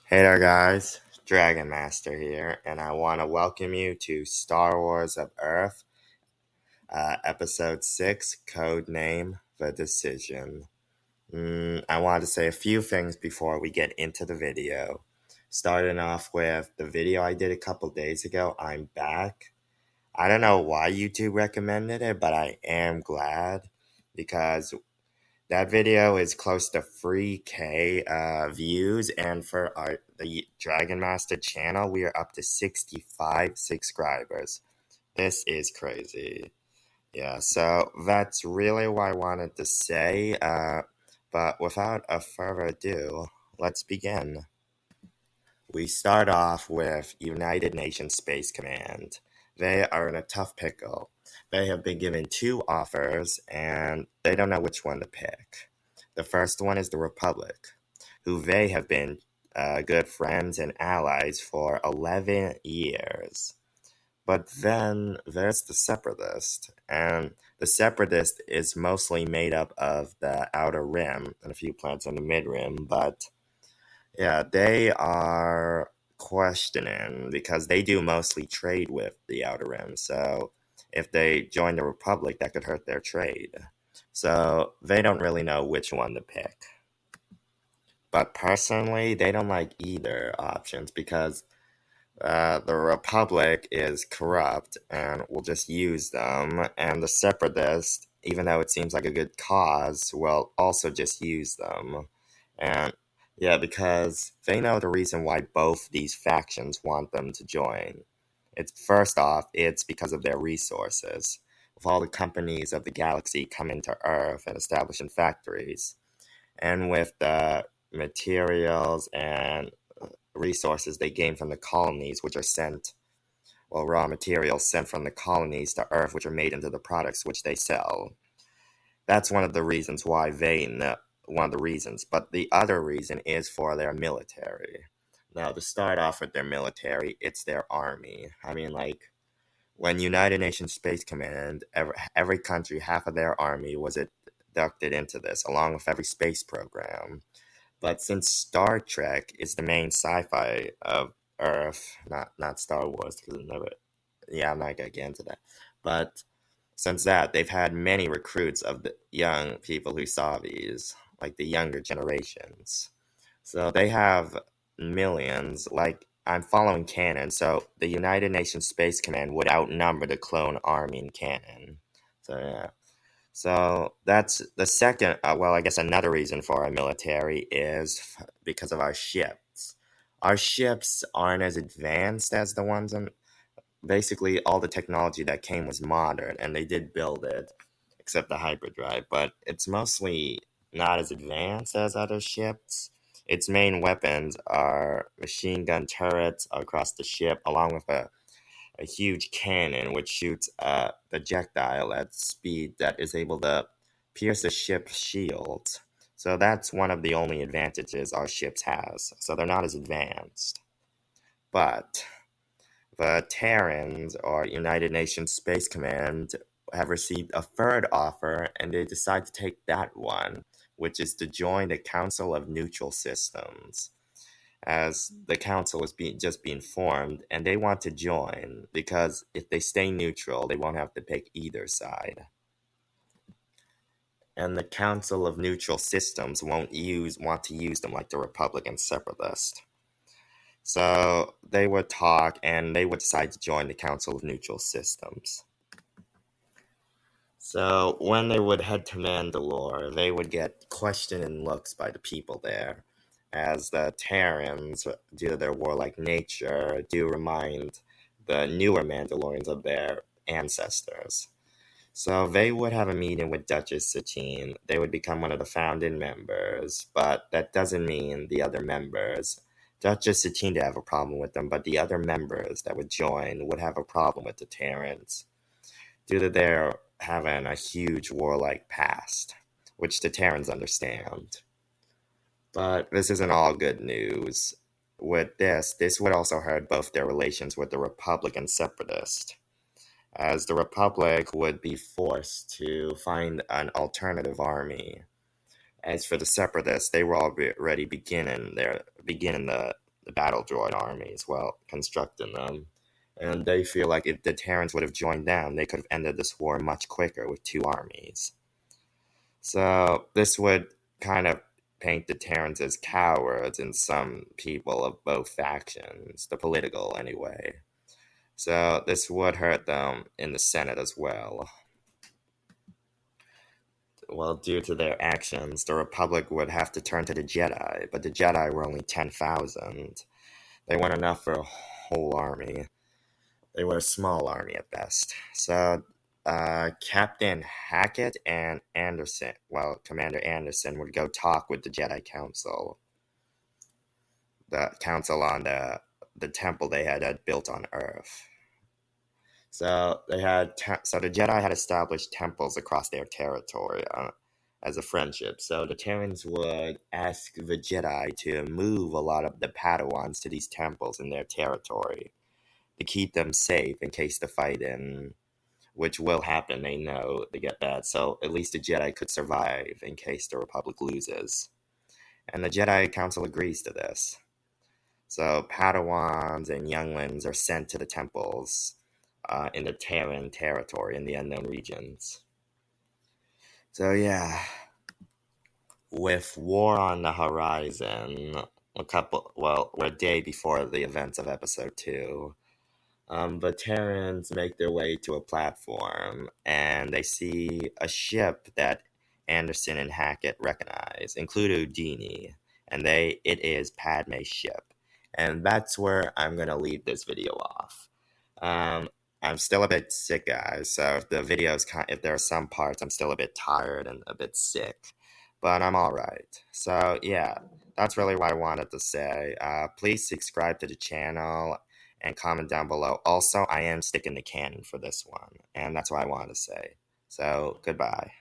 Hey there, guys. Dragon Master here, and I want to welcome you to Star Wars of Earth, Episode 6, Code Name The Decision. I wanted to say a few things before we get into the video. Starting off with the video I did a couple days ago, I'm back. I don't know why YouTube recommended it, but I am glad because that video is close to 3K views, and for the Dragon Master channel, we are up to 65 subscribers. This is crazy. Yeah, so that's really what I wanted to say. But without a further ado, let's begin. We start off with United Nations Space Command. They are in a tough pickle. They have been given two offers, and they don't know which one to pick. The first one is the Republic, who they have been good friends and allies for 11 years. But then there's the Separatist, and the Separatist is mostly made up of the Outer Rim and a few planets in the Mid Rim, but yeah, they are questioning because they do mostly trade with the Outer Rim. So if they join the Republic, that could hurt their trade. So they don't really know which one to pick. But personally, they don't like either options because the Republic is corrupt and will just use them, and the Separatists, even though it seems like a good cause, will also just use them. And yeah, because they know the reason why both these factions want them to join. It's first off, it's because of their resources. With all the companies of the galaxy coming to Earth and establishing factories, and with the materials and resources they gain from the colonies, which are sent, well, raw materials sent from the colonies to Earth, which are made into the products which they sell. That's one of the reasons why one of the reasons. But the other reason is for their military. Now, to start off with their military, it's their army. I mean, like, when United Nations Space Command, every country, half of their army was inducted into this, along with every space program. But since Star Trek is the main sci-fi of Earth, not Star Wars, because never, yeah, I'm not gonna get into that. But since that, they've had many recruits of the young people who saw these, like the younger generations. So they have millions. Like I'm following canon, so the United Nations Space Command would outnumber the clone army in canon. So yeah. So that's the second. Well, I guess another reason for our military is because of our ships. Our ships aren't as advanced as the ones in. Basically, all the technology that came was modern, and they did build it, except the hyperdrive. But it's mostly not as advanced as other ships. Its main weapons are machine gun turrets across the ship, along with a huge cannon which shoots a projectile at speed that is able to pierce a ship's shield. So that's one of the only advantages our ships has. So they're not as advanced. But the Terrans, or United Nations Space Command, have received a third offer, and they decide to take that one, which is to join the Council of Neutral Systems, as the council is just being formed, and they want to join because if they stay neutral, they won't have to pick either side. And the Council of Neutral Systems won't want to use them like the Republican Separatist. So they would talk, and they would decide to join the Council of Neutral Systems. So when they would head to Mandalore, they would get questioning looks by the people there, as the Terrans, due to their warlike nature, do remind the newer Mandalorians of their ancestors. So they would have a meeting with Duchess Satine. They would become one of the founding members, but that doesn't mean the other members. Duchess Satine would have a problem with them, but the other members that would join would have a problem with the Terrans, due to their having a huge warlike past, which the Terrans understand. But this isn't all good news. With this would also hurt both their relations with the Republic and Separatist, as the Republic would be forced to find an alternative army. As for the Separatists, they were already beginning the the battle droid armies, constructing them. And they feel like if the Terrans would have joined them, they could have ended this war much quicker with two armies. So this would kind of paint the Terrans as cowards and some people of both factions, the political anyway. So this would hurt them in the Senate as well. Well, due to their actions, the Republic would have to turn to the Jedi, but the Jedi were only 10,000. They weren't enough for a whole army. They were a small army at best. So Captain Hackett and Commander Anderson would go talk with the Jedi Council. The council on the temple they had built on Earth. So the Jedi had established temples across their territory as a friendship. So the Terrans would ask the Jedi to move a lot of the Padawans to these temples in their territory to keep them safe in case the fight which will happen, they know, they get that. So at least the Jedi could survive in case the Republic loses. And the Jedi Council agrees to this. So Padawans and younglings are sent to the temples in the Terran territory in the unknown regions. So yeah, with war on the horizon, we're a day before the events of Episode 2. The Terrans make their way to a platform, and they see a ship that Anderson and Hackett recognize, include Houdini, and it is Padme's ship. And that's where I'm going to leave this video off. I'm still a bit sick, guys, so if there are some parts, I'm still a bit tired and a bit sick, but I'm alright. So yeah, that's really what I wanted to say. Please subscribe to the channel and comment down below. Also, I am sticking the canon for this one, and that's what I wanted to say. So, goodbye.